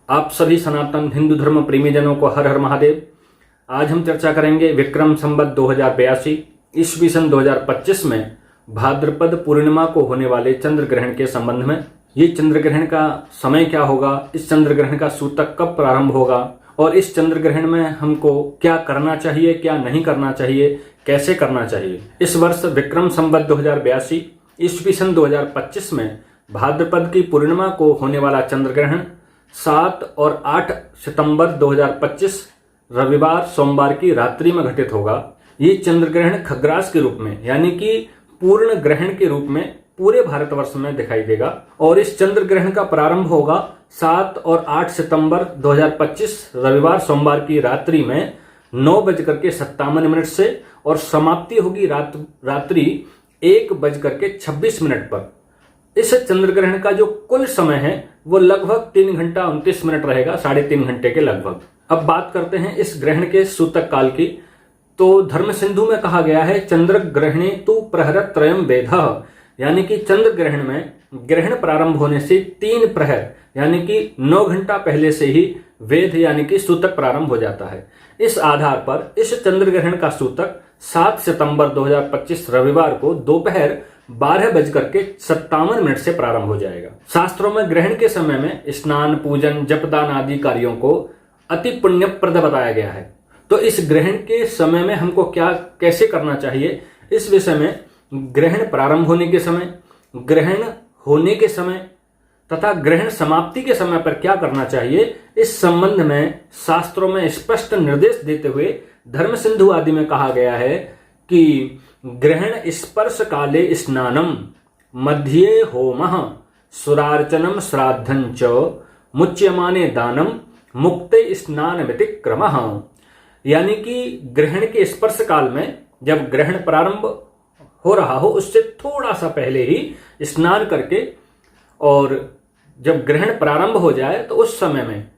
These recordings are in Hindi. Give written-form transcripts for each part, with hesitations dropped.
आप सभी सनातन हिंदू धर्म प्रेमी जनों को हर हर महादेव। आज हम चर्चा करेंगे विक्रम संवत 2082 ईस्वी सन 2025 में भाद्रपद पूर्णिमा को होने वाले चंद्र ग्रहण के संबंध में। ये चंद्र ग्रहण का समय क्या होगा, इस चंद्र ग्रहण का सूतक कब प्रारंभ होगा और इस चंद्र ग्रहण में हमको क्या करना चाहिए, क्या नहीं करना चाहिए, कैसे करना चाहिए। इस वर्ष विक्रम संवत 2082 ईस्वी सन 2025 में भाद्रपद की पूर्णिमा को होने वाला चंद्र ग्रहण 7 और 8 सितंबर 2025 रविवार सोमवार की रात्रि में घटित होगा। ये चंद्र ग्रहण खग्रास के रूप में यानी कि पूर्ण ग्रहण के रूप में पूरे भारतवर्ष में दिखाई देगा और इस चंद्र ग्रहण का प्रारंभ होगा 7 और 8 सितंबर 2025 रविवार सोमवार की रात्रि में 9:57 से और समाप्ति होगी रात्रि 1:26 पर। इस चंद्र ग्रहण का जो कुल समय है वो लगभग 3 घंटा 29 मिनट रहेगा, 3.5 घंटे के लगभग। अब बात करते हैं इस ग्रहण के सूतक काल की। तो धर्म सिंधु में कहा गया है चंद्र ग्रहणे तु प्रहर त्रयम वेदः, यानी कि चंद्र ग्रहण में ग्रहण प्रारंभ होने से 3 प्रहर यानी कि 9 घंटा पहले से ही वेद यानी कि सूतक प्रारंभ हो जाता है। इस आधार पर इस चंद्र ग्रहण का सूतक 7 सितंबर 2025 रविवार को दोपहर 12:57 से प्रारंभ हो जाएगा। शास्त्रों में ग्रहण के समय में स्नान, पूजन, जपदान आदि कार्यों को अति पुण्यप्रद बताया गया है। तो इस ग्रहण के समय में हमको क्या कैसे करना चाहिए, इस विषय में ग्रहण प्रारंभ होने के समय, ग्रहण होने के समय तथा ग्रहण समाप्ति के समय पर क्या करना चाहिए, इस संबंध में शास्त्रों में स्पष्ट निर्देश देते हुए धर्म सिंधु आदि में कहा गया है कि ग्रहण स्पर्श काले स्नानम मध्ये होमः सुरार्चनम श्राद्धं च मुच्यमाने दानम मुक्ते स्नानमिति क्रमः। यानी कि ग्रहण के स्पर्श काल में जब ग्रहण प्रारंभ हो रहा हो उससे थोड़ा सा पहले ही स्नान करके और जब ग्रहण प्रारंभ हो जाए तो उस समय में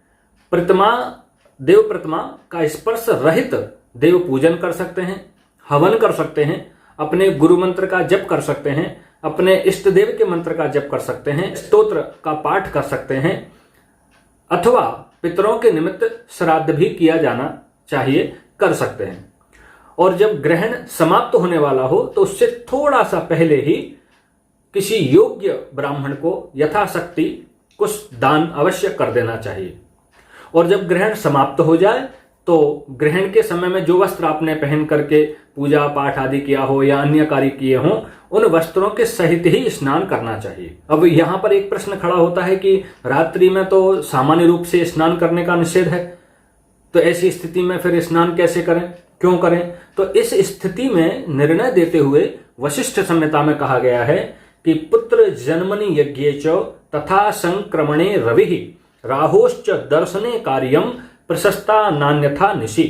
देव प्रतिमा का स्पर्श रहित देव पूजन कर सकते हैं, हवन कर सकते हैं, अपने गुरु मंत्र का जप कर सकते हैं, अपने इष्ट देव के मंत्र का जप कर सकते हैं, स्तोत्र का पाठ कर सकते हैं अथवा पितरों के निमित्त श्राद्ध भी किया जाना चाहिए, कर सकते हैं। और जब ग्रहण समाप्त होने वाला हो तो उससे थोड़ा सा पहले ही किसी योग्य ब्राह्मण को यथाशक्ति कुछ दान अवश्य कर देना चाहिए। और जब ग्रहण समाप्त हो जाए तो ग्रहण के समय में जो वस्त्र आपने पहन करके पूजा पाठ आदि किया हो या अन्य कार्य किए हों उन वस्त्रों के सहित ही स्नान करना चाहिए। अब यहाँ पर एक प्रश्न खड़ा होता है कि रात्रि में तो सामान्य रूप से स्नान करने का निषेध है, तो ऐसी स्थिति में फिर स्नान कैसे करें, क्यों करें? तो इस स्थिति में निर्णय देते हुए वशिष्ठ संहिता में कहा गया है कि पुत्र जन्मनि यज्ञे च तथा संक्रमणे रवि राहोश्च दर्शने कार्यम प्रशस्ता नान्यथा निशि।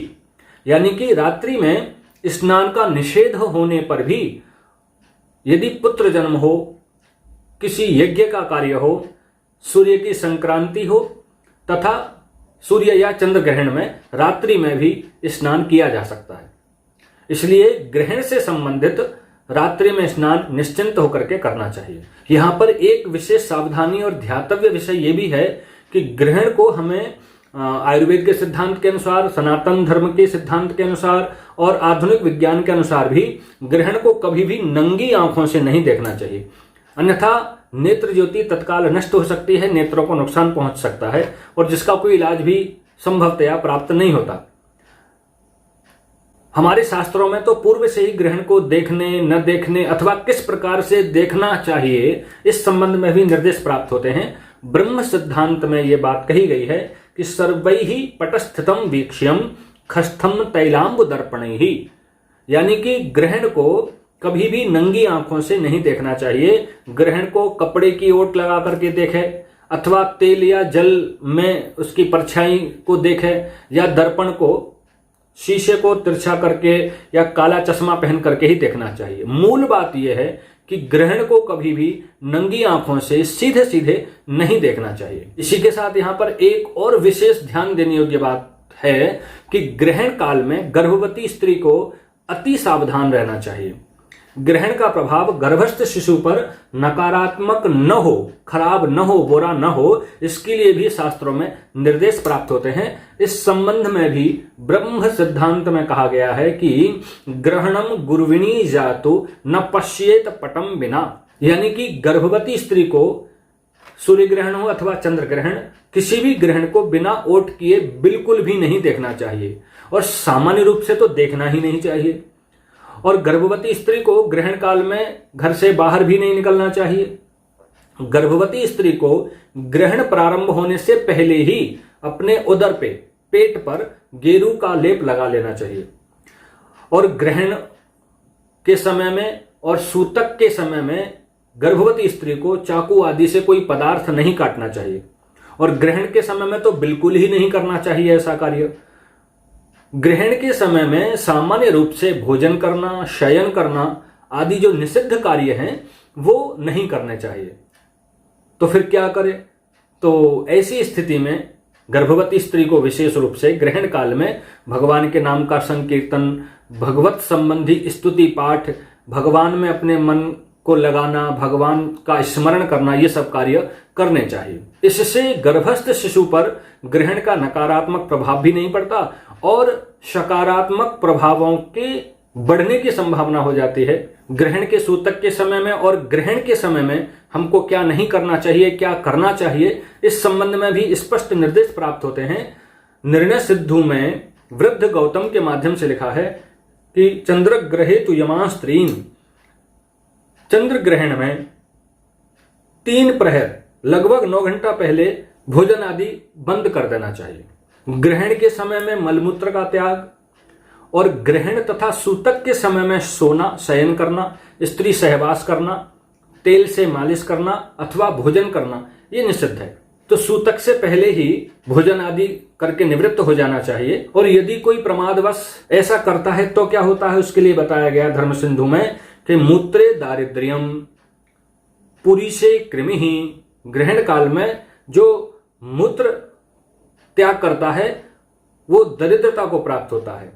यानी कि रात्रि में स्नान का निषेध होने पर भी यदि पुत्र जन्म हो, किसी यज्ञ का कार्य हो, सूर्य की संक्रांति हो तथा सूर्य या चंद्र ग्रहण में रात्रि में भी स्नान किया जा सकता है। इसलिए ग्रहण से संबंधित रात्रि में स्नान निश्चिंत होकर के करना चाहिए। यहाँ पर एक विशेष सावधानी और ध्यातव्य विषय ये भी है कि ग्रहण को हमें आयुर्वेद के सिद्धांत के अनुसार, सनातन धर्म के सिद्धांत के अनुसार और आधुनिक विज्ञान के अनुसार भी ग्रहण को कभी भी नंगी आंखों से नहीं देखना चाहिए, अन्यथा नेत्र ज्योति तत्काल नष्ट हो सकती है, नेत्रों को नुकसान पहुंच सकता है और जिसका कोई इलाज भी संभवतया प्राप्त नहीं होता। हमारे शास्त्रों में तो पूर्व से ही ग्रहण को देखने, न देखने अथवा किस प्रकार से देखना चाहिए इस संबंध में भी निर्देश प्राप्त होते हैं। ब्रह्म सिद्धांत में ये बात कही गई है कि सर्वैहि पटस्थितम वीक्ष्यम खस्थम तैलांब दर्पणैहि, यानी कि ग्रहण को कभी भी नंगी आंखों से नहीं देखना चाहिए। ग्रहण को कपड़े की ओट लगा करके देखे अथवा तेल या जल में उसकी परछाई को देखे या दर्पण को, शीशे को तिरछा करके या काला चश्मा पहन करके ही देखना चाहिए। मूल बात यह है कि ग्रहण को कभी भी नंगी आंखों से सीधे सीधे नहीं देखना चाहिए। इसी के साथ यहाँ पर एक और विशेष ध्यान देने योग्य बात है कि ग्रहण काल में गर्भवती स्त्री को अति सावधान रहना चाहिए। ग्रहण का प्रभाव गर्भस्थ शिशु पर नकारात्मक न हो, खराब न हो, बुरा न हो, इसके लिए भी शास्त्रों में निर्देश प्राप्त होते हैं। इस संबंध में भी ब्रह्म सिद्धांत में कहा गया है कि ग्रहणम गुर्विणी जातु न पश्येत पटम बिना, यानी कि गर्भवती स्त्री को सूर्य ग्रहण हो अथवा चंद्र ग्रहण, किसी भी ग्रहण को बिना ओट किए बिल्कुल भी नहीं देखना चाहिए, और सामान्य रूप से तो देखना ही नहीं चाहिए। और गर्भवती स्त्री को ग्रहण काल में घर से बाहर भी नहीं निकलना चाहिए। गर्भवती स्त्री को ग्रहण प्रारंभ होने से पहले ही अपने उदर पे, पेट पर गेरू का लेप लगा लेना चाहिए। और ग्रहण के समय में और सूतक के समय में गर्भवती स्त्री को चाकू आदि से कोई पदार्थ नहीं काटना चाहिए, और ग्रहण के समय में तो बिल्कुल ही नहीं करना चाहिए ऐसा कार्य। ग्रहण के समय में सामान्य रूप से भोजन करना, शयन करना आदि जो निषिद्ध कार्य हैं वो नहीं करने चाहिए। तो फिर क्या करें? तो ऐसी स्थिति में गर्भवती स्त्री को विशेष रूप से ग्रहण काल में भगवान के नाम का संकीर्तन, भगवत संबंधी स्तुति पाठ, भगवान में अपने मन को लगाना, भगवान का स्मरण करना, ये सब कार्य करने चाहिए। इससे गर्भस्थ शिशु पर ग्रहण का नकारात्मक प्रभाव भी नहीं पड़ता और सकारात्मक प्रभावों के बढ़ने की संभावना हो जाती है। ग्रहण के सूतक के समय में और ग्रहण के समय में हमको क्या नहीं करना चाहिए, क्या करना चाहिए, इस संबंध में भी स्पष्ट निर्देश प्राप्त होते हैं। निर्णय सिद्धू में वृद्ध गौतम के माध्यम से लिखा है कि चंद्र ग्रहे तु यमा स्त्रीन, चंद्र ग्रहण में 3 प्रहर लगभग 9 घंटा पहले भोजन आदि बंद कर देना चाहिए। ग्रहण के समय में मलमूत्र का त्याग, और ग्रहण तथा सूतक के समय में सोना, शयन करना, स्त्री सहवास करना, तेल से मालिश करना अथवा भोजन करना, ये निषिद्ध है। तो सूतक से पहले ही भोजन आदि करके निवृत्त हो जाना चाहिए। और यदि कोई प्रमादवश ऐसा करता है तो क्या होता है, उसके लिए बताया गया धर्म सिंधु में कि मूत्रे दारिद्र्यम पुरीशे कृमि, ग्रहण काल में जो मूत्र त्याग करता है वो दरिद्रता को प्राप्त होता है।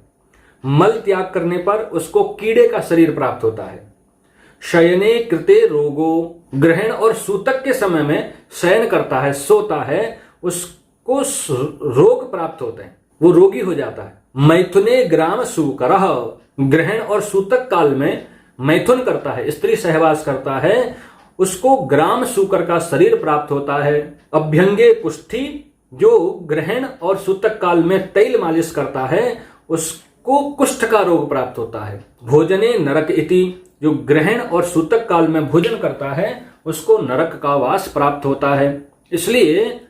मल त्याग करने पर उसको कीड़े का शरीर प्राप्त होता है। शयने कृते रोगो, ग्रहण और सूतक के समय में शयन करता है, सोता है, उसको रोग प्राप्त होते हैं, वो रोगी हो जाता है। मैथुने ग्राम सूकरः, ग्रहण और सूतक काल में मैथुन करता है, स्त्री सहवास करता है, उसको ग्राम सूकर का शरीर प्राप्त होता है। अभ्यंगे कुष्ठी, जो ग्रहण और सूतक काल में तैल मालिश करता है उसको कुष्ठ का रोग प्राप्त होता है। भोजने नरक इति, जो ग्रहण और सूतक काल में भोजन करता है उसको नरक का वास प्राप्त होता है। इसलिए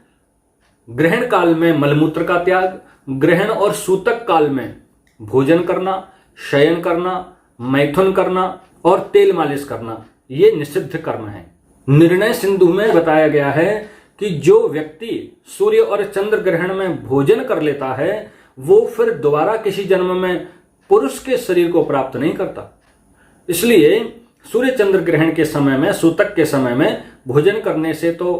ग्रहण काल में मलमूत्र का त्याग, ग्रहण और सूतक काल में भोजन करना, शयन करना, मैथुन करना और तेल मालिश करना, ये निषिद्ध कर्म है। निर्णय सिंधु में बताया गया है कि जो व्यक्ति सूर्य और चंद्र ग्रहण में भोजन कर लेता है वो फिर दोबारा किसी जन्म में पुरुष के शरीर को प्राप्त नहीं करता। इसलिए सूर्य चंद्र ग्रहण के समय में, सूतक के समय में भोजन करने से तो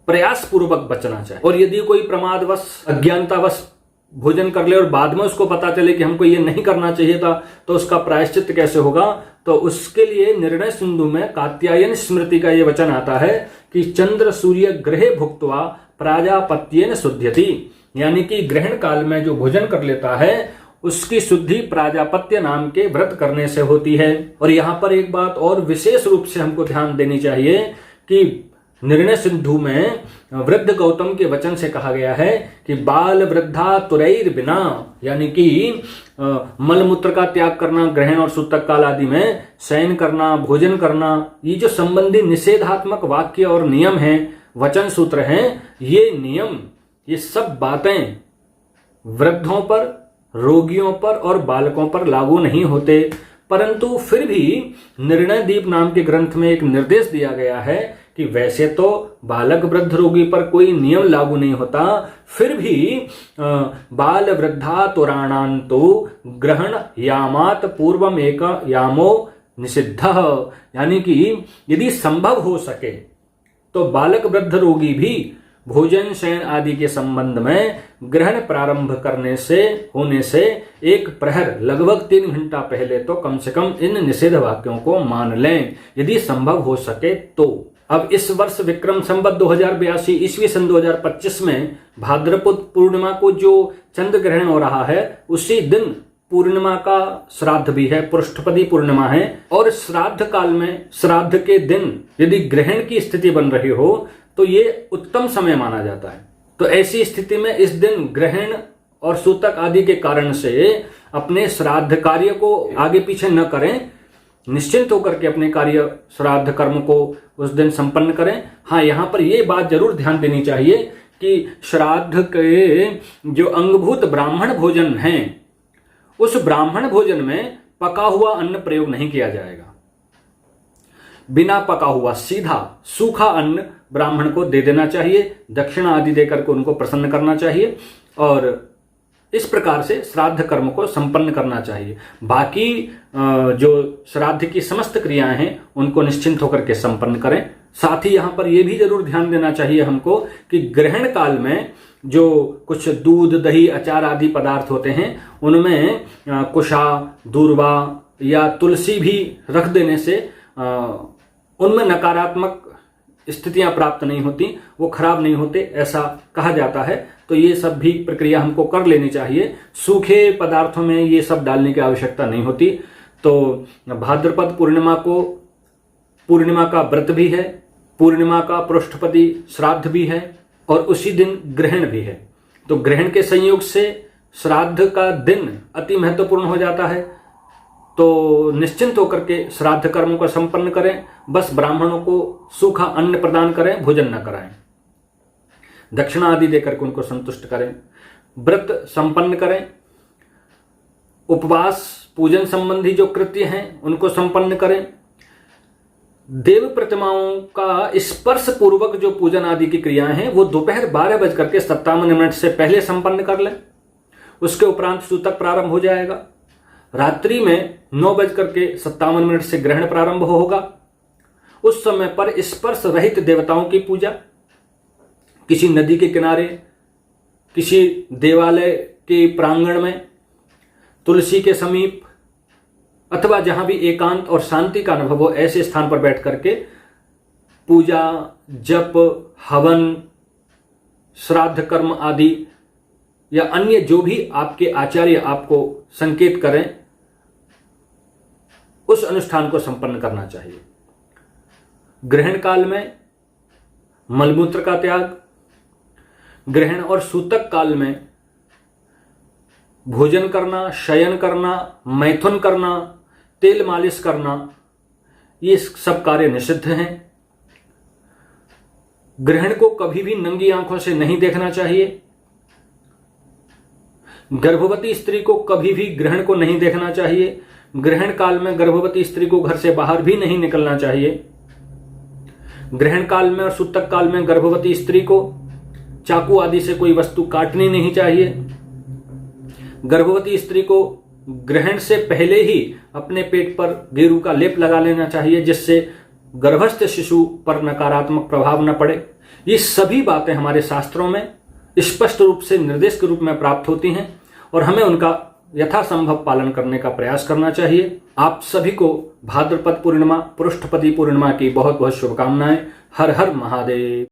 प्रयास पूर्वक बचना चाहिए। और यदि कोई प्रमादवश, अज्ञानतावश भोजन कर ले और बाद में उसको पता चले कि हमको ये नहीं करना चाहिए था, तो उसका प्रायश्चित कैसे होगा? तो उसके लिए निर्णय सिंधु में कात्यायन स्मृति का ये वचन आता है कि चंद्र सूर्य ग्रहे भुक्त्वा प्राजापत्येन शुद्ध्यति, यानी कि ग्रहण काल में जो भोजन कर लेता है उसकी शुद्धि प्राजापत्य नाम के व्रत करने से होती है। और यहाँ पर एक बात और विशेष रूप से हमको ध्यान देनी चाहिए कि निर्णय सिंधु में वृद्ध गौतम के वचन से कहा गया है कि बाल वृद्धा तुरैर बिना, यानी कि मलमूत्र का त्याग करना, ग्रहण और सूतक काल आदि में शयन करना, भोजन करना, ये जो संबंधी निषेधात्मक वाक्य और नियम हैं, वचन सूत्र हैं, ये नियम, ये सब बातें वृद्धों पर, रोगियों पर और बालकों पर लागू नहीं होते। परंतु फिर भी निर्णय दीप नाम के ग्रंथ में एक निर्देश दिया गया है कि वैसे तो बालक वृद्ध रोगी पर कोई नियम लागू नहीं होता, फिर भी बाल वृद्धा तुराणांतो ग्रहण यामात पूर्वम एक यामो निषिद्ध, यानी कि यदि संभव हो सके तो बालक वृद्ध रोगी भी भोजन शयन आदि के संबंध में ग्रहण प्रारंभ होने से एक प्रहर लगभग 3 घंटा पहले तो कम से कम इन निषेध वाक्यों को मान लें, यदि संभव हो सके तो। अब इस वर्ष विक्रम संवत 2082 ईस्वी सन 2025 में भाद्रपद पूर्णिमा को जो चंद्र ग्रहण हो रहा है, उसी दिन पूर्णिमा का श्राद्ध भी है, पृष्ठपदी पूर्णिमा है। और श्राद्ध काल में, श्राद्ध के दिन यदि ग्रहण की स्थिति बन रही हो तो ये उत्तम समय माना जाता है। तो ऐसी स्थिति में इस दिन ग्रहण और सूतक आदि के कारण से अपने श्राद्ध कार्य को आगे पीछे न करें, निश्चिंत होकर के अपने कार्य श्राद्ध कर्म को उस दिन संपन्न करें। हाँ, यहाँ पर यह बात जरूर ध्यान देनी चाहिए कि श्राद्ध के जो अंगभूत ब्राह्मण भोजन हैं, उस ब्राह्मण भोजन में पका हुआ अन्न प्रयोग नहीं किया जाएगा। बिना पका हुआ सीधा सूखा अन्न ब्राह्मण को दे देना चाहिए, दक्षिणा आदि देकर के उनको प्रसन्न करना चाहिए और इस प्रकार से श्राद्ध कर्म को संपन्न करना चाहिए। बाकी जो श्राद्ध की समस्त क्रियाएं हैं उनको निश्चिंत होकर के संपन्न करें। साथ ही यहाँ पर यह भी जरूर ध्यान देना चाहिए हमको कि ग्रहण काल में जो कुछ दूध, दही, अचार आदि पदार्थ होते हैं, उनमें कुशा, दूर्वा या तुलसी भी रख देने से उनमें नकारात्मक स्थितियां प्राप्त नहीं होती, वो खराब नहीं होते, ऐसा कहा जाता है। तो ये सब भी प्रक्रिया हमको कर लेनी चाहिए। सूखे पदार्थों में ये सब डालने की आवश्यकता नहीं होती। तो भाद्रपद पूर्णिमा का व्रत भी है, पूर्णिमा का पृष्ठपदी श्राद्ध भी है और उसी दिन ग्रहण भी है। तो ग्रहण के संयोग से श्राद्ध का दिन अति महत्वपूर्ण हो जाता है। तो निश्चिंत होकर के श्राद्ध कर्म को संपन्न करें, बस ब्राह्मणों को सूखा अन्न प्रदान करें, भोजन न कराएं, दक्षिणा आदि देकर के उनको संतुष्ट करें, व्रत संपन्न करें, उपवास पूजन संबंधी जो कृत्य हैं उनको संपन्न करें, देव प्रतिमाओं का स्पर्श पूर्वक जो पूजन आदि की क्रियाएं हैं वो दोपहर 12:57 से पहले संपन्न कर लें। उसके उपरांत सूतक प्रारंभ हो जाएगा। रात्रि में 9:57 से ग्रहण प्रारंभ होगा। उस समय पर स्पर्श रहित देवताओं की पूजा किसी नदी के किनारे, किसी देवालय के प्रांगण में, तुलसी के समीप अथवा जहां भी एकांत और शांति का अनुभव हो, ऐसे स्थान पर बैठ करके पूजा, जप, हवन, श्राद्ध कर्म आदि या अन्य जो भी आपके आचार्य आपको संकेत करें, उस अनुष्ठान को संपन्न करना चाहिए। ग्रहण काल में मलमूत्र का त्याग, ग्रहण और सूतक काल में भोजन करना, शयन करना, मैथुन करना, तेल मालिश करना, ये सब कार्य निषिद्ध हैं। ग्रहण को कभी भी नंगी आंखों से नहीं देखना चाहिए। गर्भवती स्त्री को कभी भी ग्रहण को नहीं देखना चाहिए। ग्रहण काल में गर्भवती स्त्री को घर से बाहर भी नहीं निकलना चाहिए। ग्रहण काल में और सूतक काल में गर्भवती स्त्री को चाकू आदि से कोई वस्तु काटनी नहीं चाहिए। गर्भवती स्त्री को ग्रहण से पहले ही अपने पेट पर गेरू का लेप लगा लेना चाहिए, जिससे गर्भस्थ शिशु पर नकारात्मक प्रभाव न पड़े। ये सभी बातें हमारे शास्त्रों में स्पष्ट रूप से निर्देश के रूप में प्राप्त होती हैं और हमें उनका यथासंभव पालन करने का प्रयास करना चाहिए। आप सभी को भाद्रपद पूर्णिमा, पृष्ठपदी पूर्णिमा की बहुत बहुत शुभकामनाएं। हर हर महादेव।